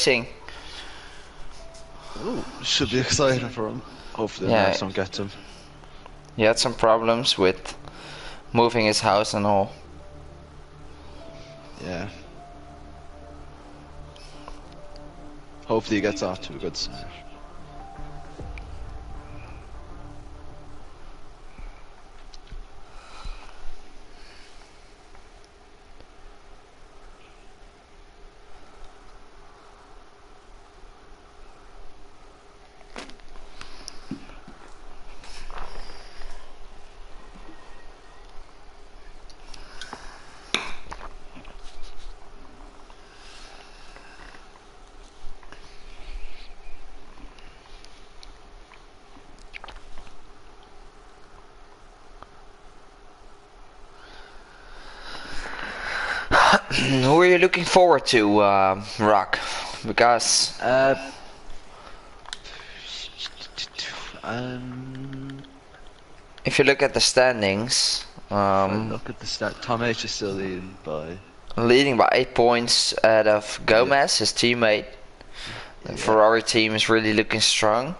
racing. Ooh, should be exciting for him. Hopefully the nerves don't get to him. He had some problems with moving his house and all. Yeah. Hopefully he gets off to a good start. Who are you looking forward to, Rock? Because if you look at the standings, look at the stat. Tom H is still leading by 8 points out of Gomez, his teammate. The Ferrari team is really looking strong,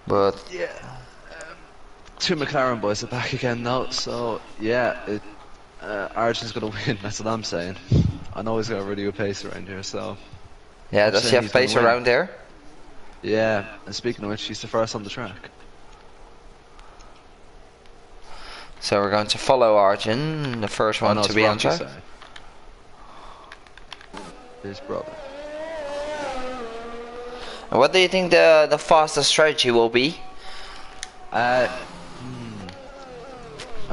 but two McLaren boys are back again now. So yeah, Arjun's gonna win. That's what I'm saying. I know he's got a really good pace around here. So yeah, does he have pace around there? Yeah, and speaking of which, he's the first on the track. So we're going to follow Arjun, the first one to be on track. His brother. And what do you think the fastest strategy will be? I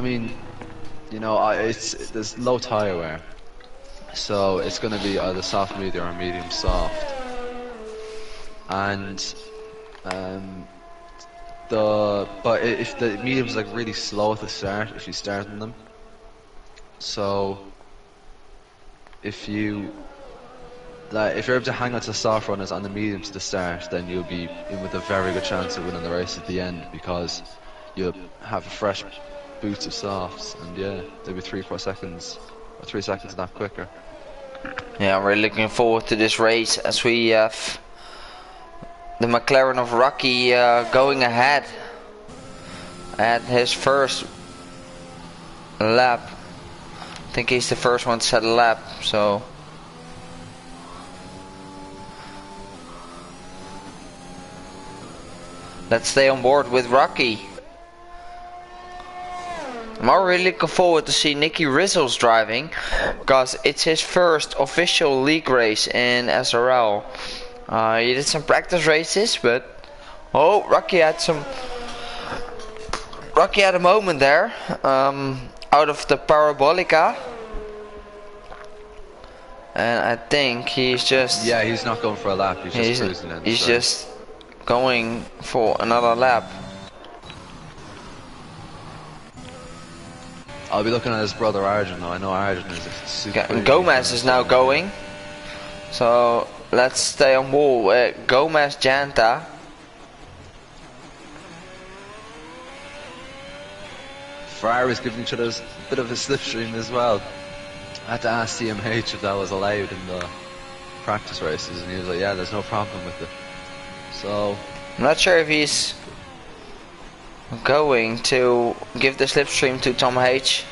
mean, you know, there's low tire wear, so it's going to be either soft medium or medium soft. And but if the medium's like really slow at the start, if you start on them, so if you're able to hang on to soft runners on the medium to the start, then you'll be in with a very good chance of winning the race at the end, because you'll have a fresh boots of softs, and yeah, they'll be 3-4 seconds or 3 seconds not quicker. Yeah, we're looking forward to this race as we have the McLaren of Rocky going ahead at his first lap. I think he's the first one to set a lap, so let's stay on board with Rocky. I'm already looking forward to see Nicky Rizzles driving, because it's his first official league race in SRL. He did some practice races, but Rocky had a moment there out of the Parabolica, and I think he's just he's not going for a lap. He's just cruising in. He's just going for another lap. I'll be looking at his brother Arjun though. I know Arjun is a super. And Gomez is now going, so let's stay on board with Gomez Janta. Ferrari's giving each other a bit of a slipstream as well. I had to ask CMH if that was allowed in the practice races, and he was like, yeah, there's no problem with it. So I'm not sure if he's going to give the slipstream to Tom H,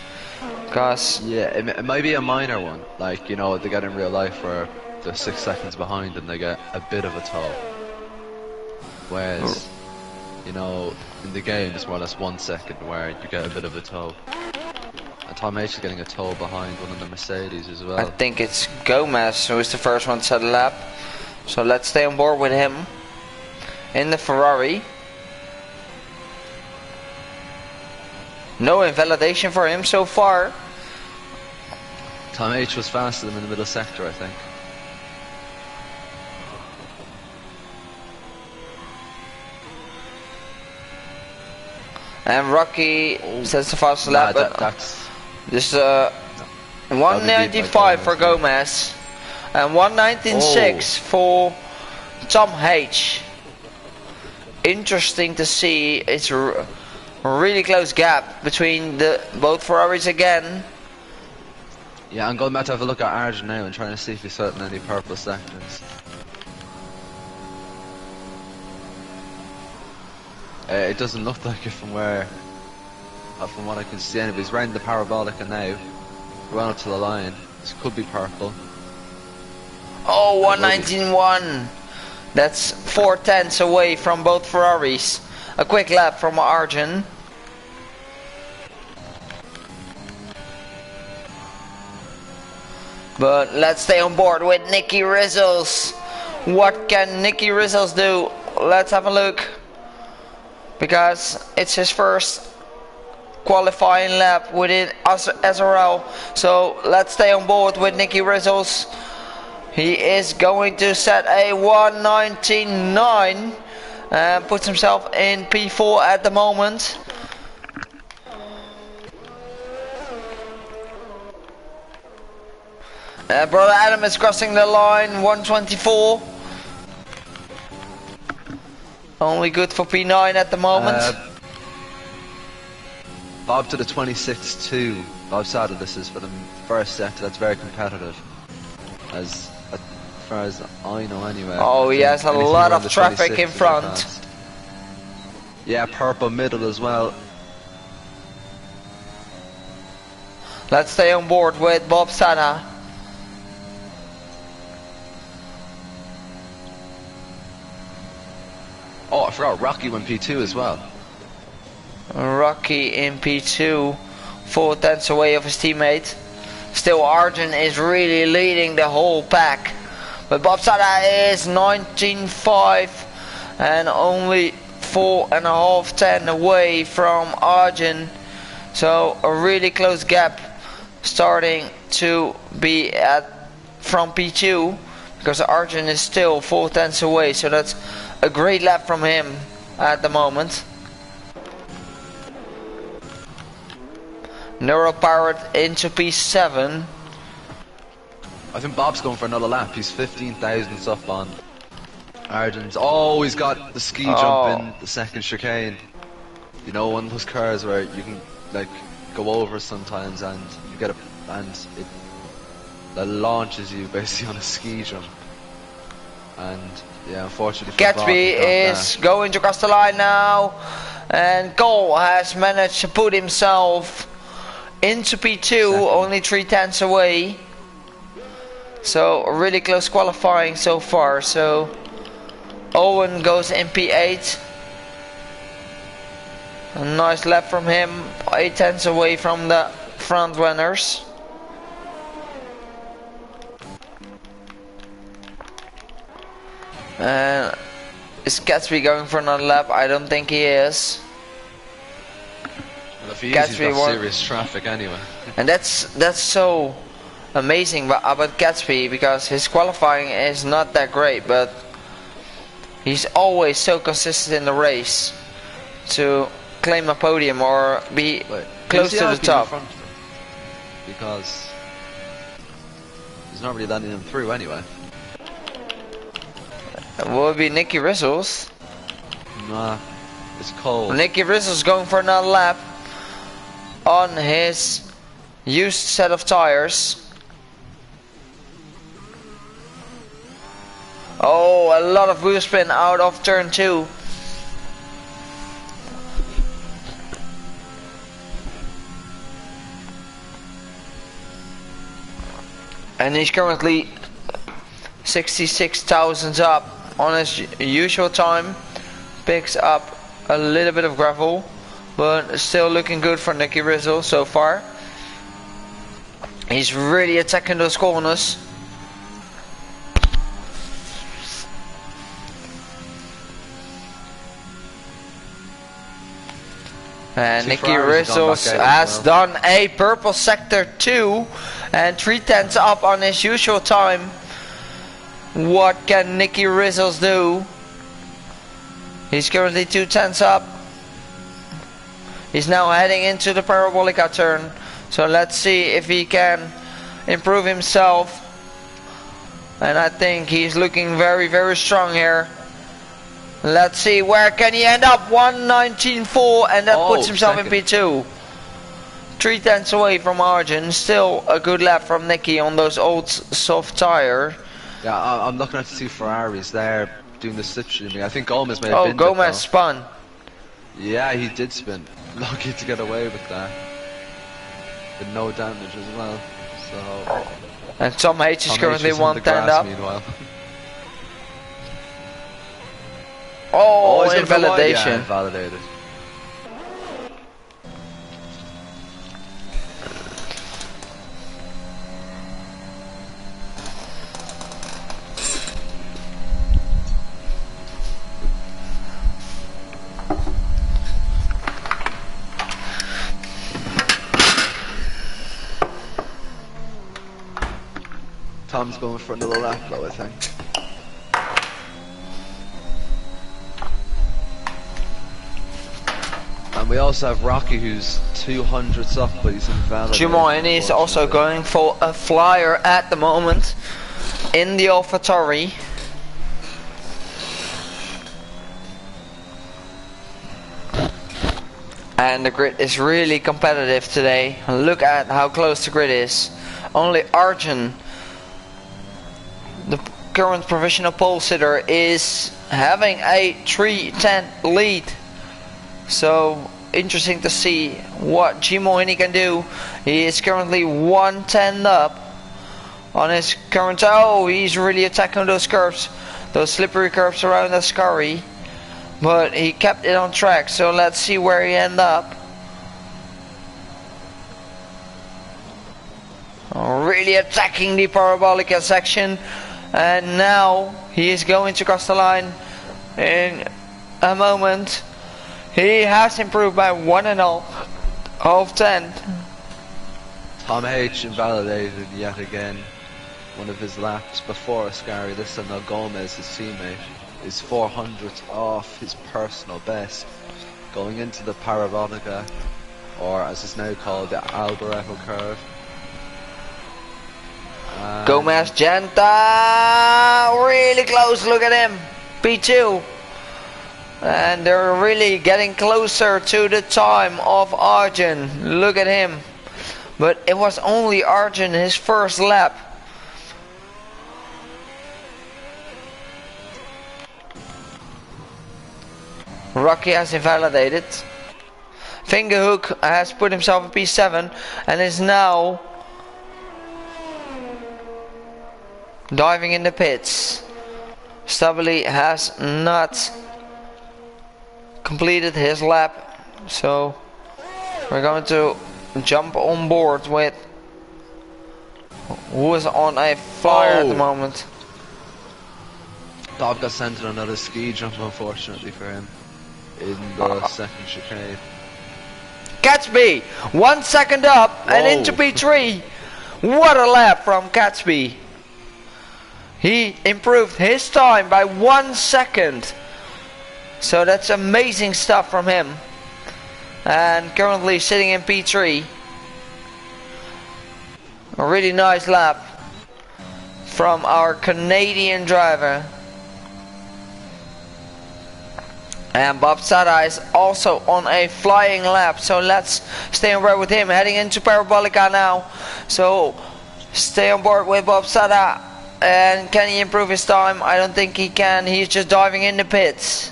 because it might be a minor one, like, you know, they get in real life where they're 6 seconds behind and they get a bit of a tow, whereas you know, in the game it's more or less 1 second where you get a bit of a tow. And Tom H is getting a tow behind one of the Mercedes as well. I think it's Gomez who is the first one to set a lap, so let's stay on board with him in the Ferrari. No invalidation for him so far. Tom H was faster than in the middle sector, I think. And Rocky sets the fastest lap. This is 195 for Gomez and 119.6 for Tom H. Interesting to see. It's a really close gap between both Ferraris again. Yeah, I'm going back to have a look at Arjun now and trying to see if he's certain any purple sectors. It doesn't look like it from what I can see. Anyway, he's round the parabolica now. Run up to the line. This could be purple. Oh, 119.1. That's 4/10 away from both Ferraris. A quick lap from Arjun. But let's stay on board with Nicky Rizzles. What can Nicky Rizzles do? Let's have a look. Because it's his first qualifying lap within SRL. So let's stay on board with Nicky Rizzles. He is going to set a 1:19.9 and puts himself in P4 at the moment. Brother Adam is crossing the line, 1:24. Only good for P9 at the moment. Bob to the 26.2. Bob Sada, this is for the first sector. That's very competitive. As far as I know anyway. Oh, he has a lot of traffic in front. Yeah, purple middle as well. Let's stay on board with Bob Sana. Oh, I forgot Rocky went P2 as well. Rocky in P2, 4/10 away of his teammate. Still Arjun is really leading the whole pack. But Bob Sada is 19.5 and only 4.5 away from Arjun. So a really close gap starting to be from P2 because Arjun is still 4/10 away. So that's a great lap from him at the moment. Neuropowered into P7. I think Bob's going for another lap. He's 15 thousandths up on Arjun's. Oh, he's got the ski jump in the second chicane. You know, one of those cars where you can like go over sometimes and you get it that launches you basically on a ski jump. And yeah, unfortunately for Gatsby is going to cross the line now, and Cole has managed to put himself into P2, only 3/10 away. So really close qualifying so far. So Owen goes in P8. A nice lap from him, 8/10 away from the front runners. Is Gatsby going for another lap? I don't think he is. Well, if he is, he's got serious traffic anyway. And that's so amazing about Gatsby, because his qualifying is not that great, but he's always so consistent in the race to claim a podium or be close to the top. Because he's not really letting him through anyway. Will it be Nicky Rizzles? Nah, it's cold. Nicky Rizzles going for another lap on his used set of tires. Oh, a lot of wheel spin out of turn 2. And he's currently 66 thousandths up on his usual time. Picks up a little bit of gravel, but still looking good for Nicky Rizzle so far. He's really attacking those corners. And Nicky Rizzle has done a purple sector 2 and 3/10 up on his usual time. What can Nicky Rizzles do? He's currently 2/10 up. He's now heading into the parabolica turn. So let's see if he can improve himself. And I think he's looking very, very strong here. Let's see, where can he end up? 1:19.4, and that puts himself in P2. 3/10 away from Arjun. Still a good lap from Nicky on those old soft tire. Yeah, I'm looking at the two Ferraris there doing the slipstreaming. I think Gomez may have been. Gomez spun. Yeah, he did spin. Lucky to get away with that. With no damage as well. So And Tom H is Tom H currently is on the 110 grass up. meanwhile. Oh, he's gonna go wide. Yeah, invalidation. invalidated. Tom's going for another lap though, I think. And we also have Rocky who's 200s up, but he's invalidated. Jimoyne is also going for a flyer at the moment in the AlphaTauri. And the grid is really competitive today. Look at how close the grid is. Only Arjun, the current provisional pole sitter, is having a 3:10 lead. So interesting to see what Jimoyne can do. He is currently 110 up on his current. Oh, he's really attacking those curves, those slippery curves around Ascari. But he kept it on track, so let's see where he ends up. Really attacking the Parabolica section. And now he is going to cross the line in a moment. He has improved by 1.5 of 10. Tom H invalidated yet again. One of his laps before Ascari. This time now Gomez, his teammate, is 400th off his personal best, going into the Parabolica, or as it's now called, the Alboreto curve. Gomez Genta, really close, look at him, P2. And they're really getting closer to the time of Arjun, look at him. But it was only Arjun his first lap. Rocky has invalidated. Fingerhook has put himself in P7 and is now diving in the pits. Stabile has not completed his lap, so we're going to jump on board with who is on a flyer at the moment. Bob got sent on another ski jump, unfortunately for him, in the second chicane. Catsby, 1 second up and into P3. What a lap from Catsby. He improved his time by 1 second. So that's amazing stuff from him. And currently sitting in P3. A really nice lap from our Canadian driver. And Bob Sada is also on a flying lap, so let's stay on board with him, heading into Parabolica now. So stay on board with Bob Sada. And can he improve his time? I don't think he can. He's just diving in the pits.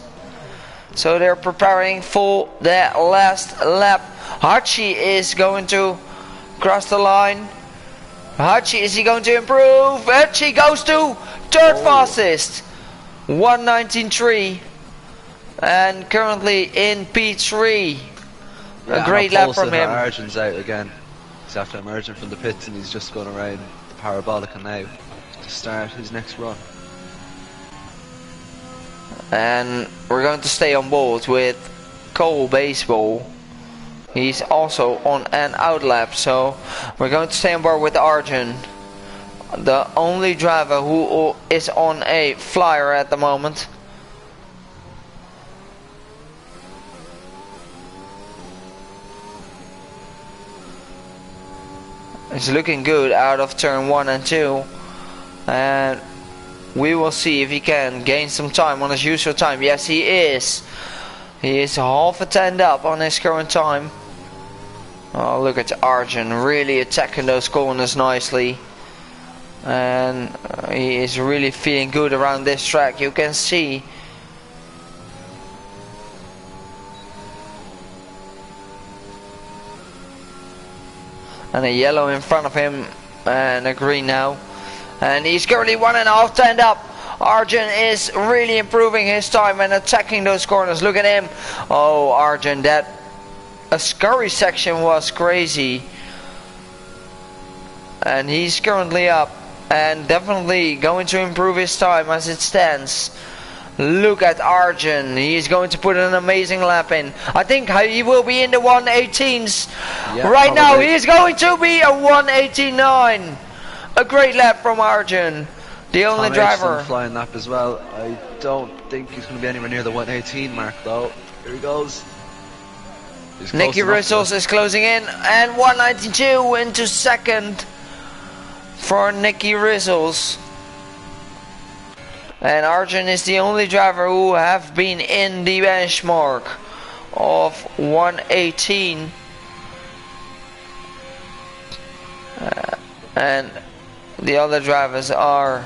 So they're preparing for that last lap. Hachi is going to cross the line. Hachi, is he going to improve? Hachi goes to third fastest, 1:19.3. And currently in P3. A great lap from him. Arjun's out again. He's after emerging from the pits and he's just going around the Parabolica now to start his next run. And we're going to stay on board with Cole Baseball. He's also on an out lap, so we're going to stay on board with Arjun, the only driver who is on a flyer at the moment. It's looking good out of turn 1 and 2, and we will see if he can gain some time on his usual time. Yes, he is. He is half a 10 up on his current time. Oh, look at Arjun really attacking those corners nicely, and he is really feeling good around this track. You can see and a yellow in front of him, and a green now. And he's currently 1.5 turned up. Arjun is really improving his time and attacking those corners. Look at him. Oh, Arjun, that Ascari section was crazy. And he's currently up and definitely going to improve his time as it stands. Look at Arjun. He's going to put an amazing lap in. I think he will be in the 118s. Yeah, right probably. Now he's going to be a 189. A great lap from Arjun. The only driver. Flying lap as well. I don't think he's going to be anywhere near the 118 mark though. Here he goes. Nicky Rissels is closing in, and 192 into second for Nicky Rissels. And Arjun is the only driver who have been in the benchmark of 118. And the other drivers are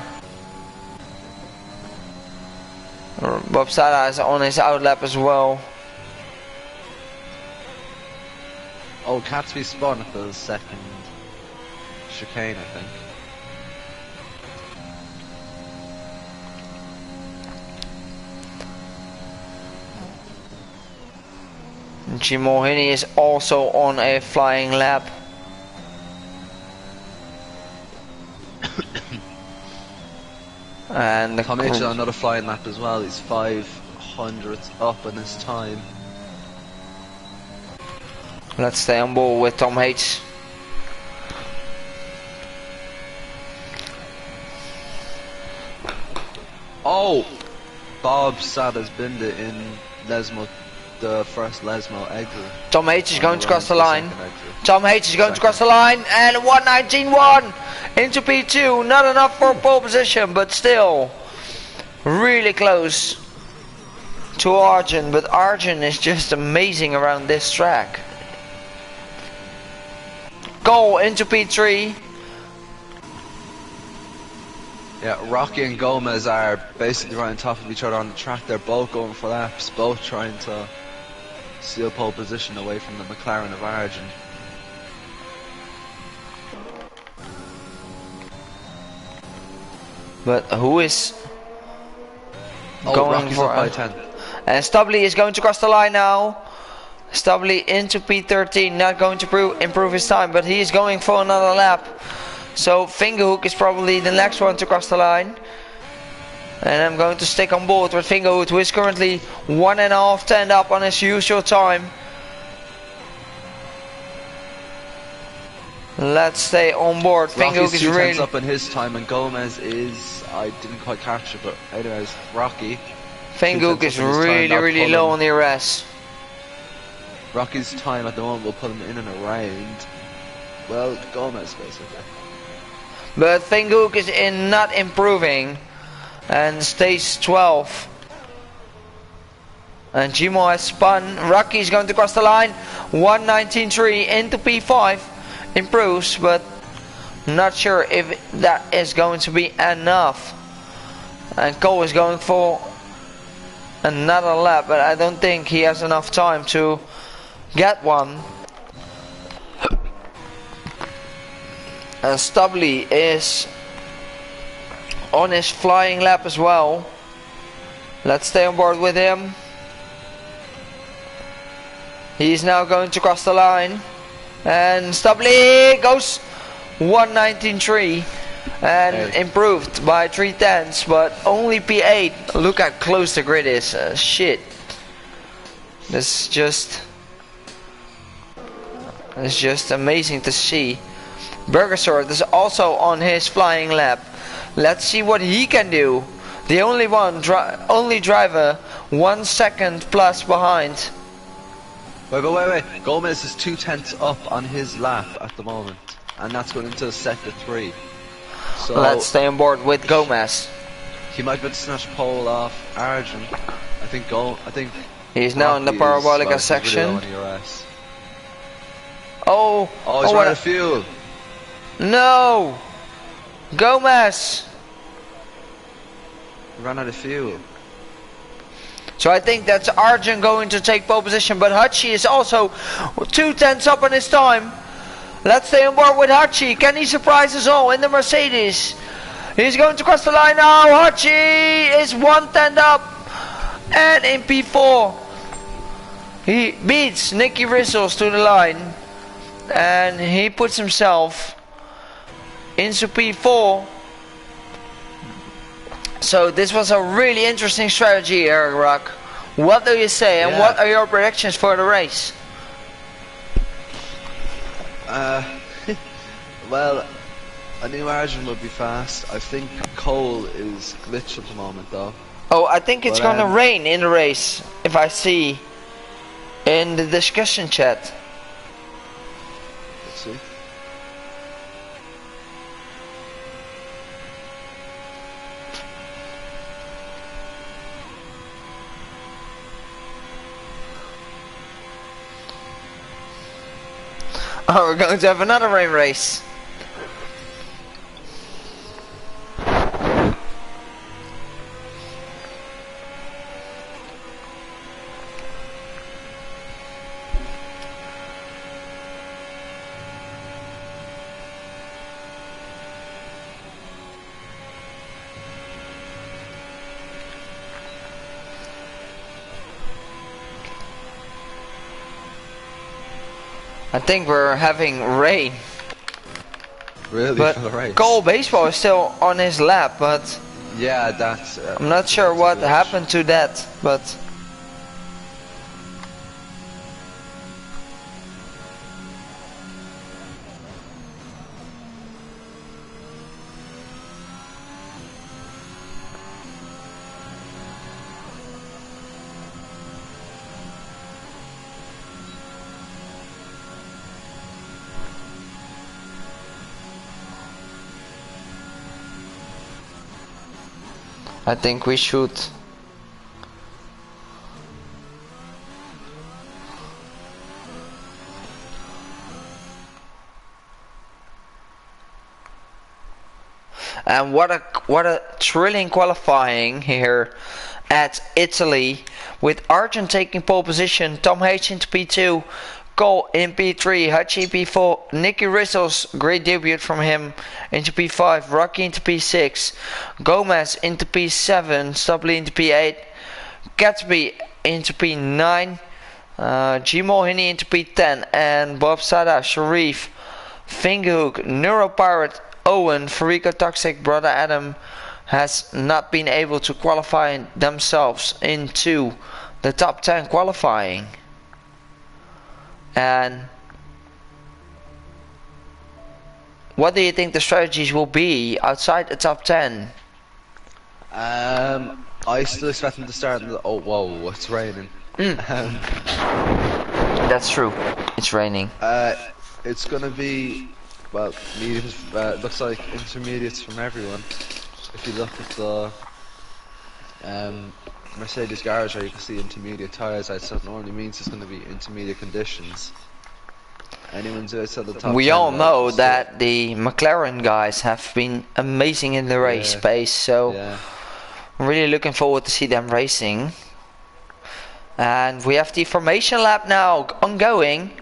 Bob Sada is on his outlap as well. Oh, Catsby spun at the second chicane, I think. Jim Mohini is also on a flying lap. And the Tom H on another flying lap as well. He's 500th up in his time. Let's stay on board with Tom H. Oh, Bob Sada's binned in Lesmo, the first Lesmo exit. Tom H is going to cross the line. Tom H is going to cross the line, and 119.1 into P2. Not enough for pole position, but still really close to Arjun. But Arjun is just amazing around this track. Goal into P3. Yeah, Rocky and Gomez are basically right on top of each other on the track. They're both going for laps, both trying to steal pole position away from the McLaren of Arjun. But who is going Rocky's for up by 10. And Stubley is going to cross the line now. Stubley into P13, not going to improve his time, but he is going for another lap. So Fingerhook is probably the next one to cross the line. And I'm going to stick on board with Fingerhook, who is currently 1.5 turned up on his usual time. Let's stay on board. Fingerhook is really up in his time, and Gomez is, I didn't quite catch it, but anyways, Rocky. Fingerhook is really low on the RS. Rocky's time at the moment will put him in and around, well, Gomez basically. But Fingerhook is not improving and stays 12. And Jimo has spun. Rocky is going to cross the line. 119.3 into P5. Improves, but not sure if that is going to be enough. And Cole is going for another lap, but I don't think he has enough time to get one. And Stubley is on his flying lap as well. Let's stay on board with him. He's now going to cross the line. And Stubley goes 119.3 and improved by 3/10, but only P8. Look how close the grid is. Shit. It's just amazing to see. Burgersort is also on his flying lap. Let's see what he can do. The only driver 1 second plus behind. Wait. Gomez is 2/10 up on his lap at the moment, and that's going into sector 3. So let's stay on board with Gomez. He might be able to snatch pole off Arjun. I think he's now in the Parabolica section. Oh, he's running out of fuel. No, Gomez. He ran out of fuel. So I think that's Arjun going to take pole position, but Hutchie is also 2/10 up on his time. Let's stay on board with Hachi. Can he surprise us all in the Mercedes? He's going to cross the line now. Hachi is 1/10 up. And in P4. He beats Nicky Rissels to the line. And he puts himself into P4. So this was a really interesting strategy, Eric Rock. What do you say, and what are your predictions for the race? Well, I knew Arjun would be fast. I think Cole is glitched at the moment though. Oh, I think it's gonna rain in the race, if I see in the discussion chat. Let's see. Oh, we're going to have another rain race. I think we're having rain. Really? But For the race? Cole Baseball is still on his lap, but yeah, that's. I'm not sure what happened to that, but. I think we should. And what a thrilling qualifying here at Italy, with Arjun taking pole position, Tom H into P2, Cole in P3, Hachi P4, Nicky Rissels, great debut from him, into P5, Rocky into P6, Gomez into P7, Stubley into P8, Gatsby into P9, G Mohini into P10, and Bob Sada, Sharif, Fingerhook, Neuropirate, Owen, Fariko Toxic, Brother Adam has not been able to qualify themselves into the top 10 qualifying. And what do you think the strategies will be outside the top 10? I still expect them to start in the. Oh, whoa, it's raining. That's true. It's raining. It's gonna be, well, mediums. Looks like intermediates from everyone. If you look at the Mercedes garage, where you can see intermediate tires outside, it normally means it's going to be intermediate conditions. Anyone's outside the top. We all know that the McLaren guys have been amazing in the race space, so I'm really looking forward to see them racing. And we have the formation lap now ongoing.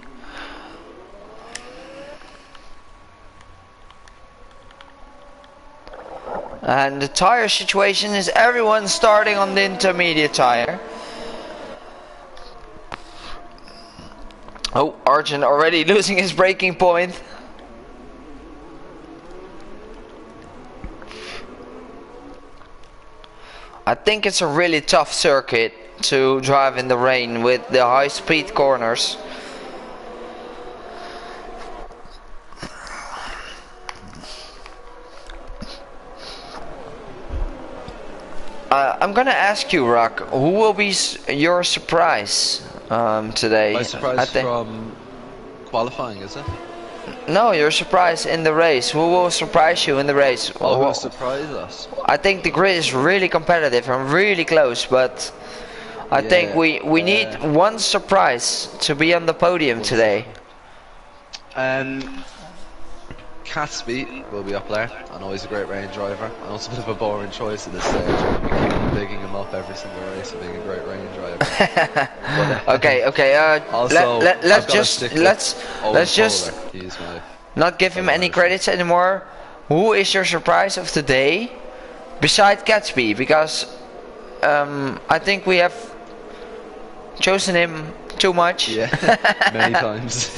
And the tire situation is everyone starting on the intermediate tire. Oh, Arjun already losing his braking point. I think it's a really tough circuit to drive in the rain with the high speed corners. I'm gonna ask you, Rock, who will be your surprise today? My surprise from qualifying, is it? No, your surprise in the race. Who will surprise you in the race? Who will surprise us? I think the grid is really competitive and really close, but I think we need one surprise to be on the podium today. Catsby will be up there. I know he's a great range driver. I know it's a bit of a boring choice at this stage. bigging him up every single race for being a great range driver. But, okay. also, Let's I've got to stick with Owen let's just Polar. He's my not give him fellow any Irishman. credits anymore. Who is your surprise of the day, besides Gatsby? Because I think we have chosen him too much. Yeah, many times.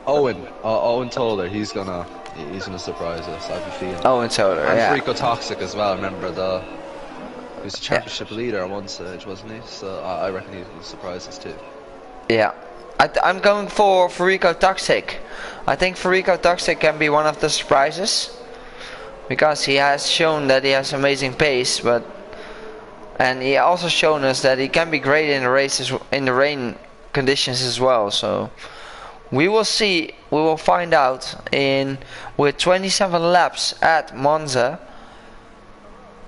Owen Toller, he's gonna surprise us. I have a feeling. Owen Toller, And yeah. Frico Toxic as well. Remember he was a championship leader at one stage, wasn't he? So I reckon he's gonna surprise us too. Yeah. I'm going for Furico Toxic. I think Furico Toxic can be one of the surprises, because he has shown that he has amazing pace, and he also shown us that he can be great in the races, in the rain conditions as well. So we will see. We will find out with 27 laps at Monza.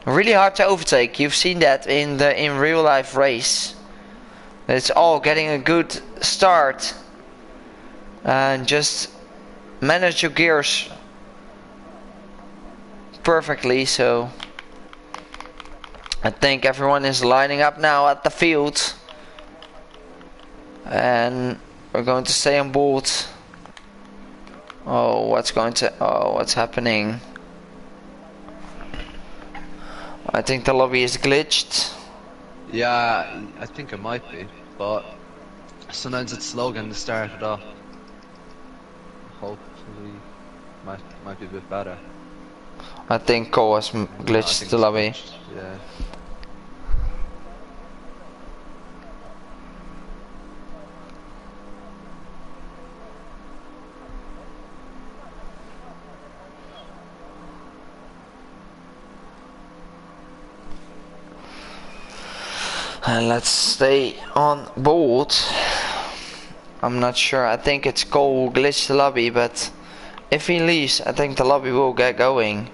Really hard to overtake. You've seen that in real life race. It's all getting a good start and just manage your gears perfectly. So I think everyone is lining up now at the field, and we're going to stay on board. What's happening? I think the lobby is glitched. Yeah, I think it might be, but sometimes it's slow getting to start it off. Hopefully, might be a bit better. I think Cole has glitched the lobby. Glitched, yeah. And let's stay on board. I'm not sure. I think it's Cole who glitched the lobby, but if he leaves, I think the lobby will get going.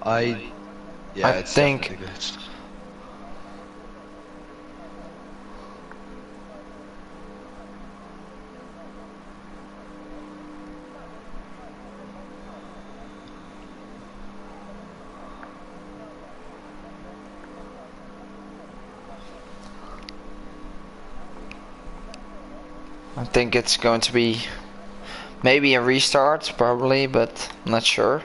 I it's think definitely glitched. I think it's going to be maybe a restart, probably, but I'm not sure.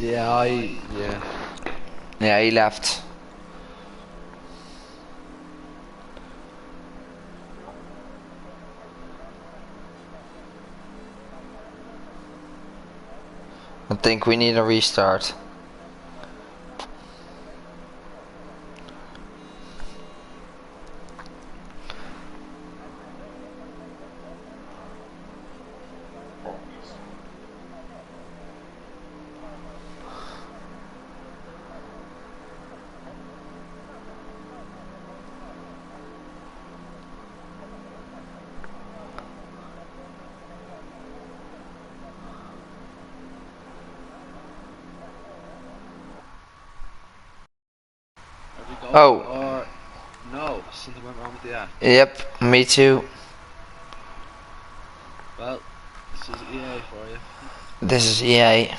Yeah, Yeah, he left. I think we need a restart. Oh. Or no, something went wrong with the app. Yep, me too. Well, this is EA for you. This is EA.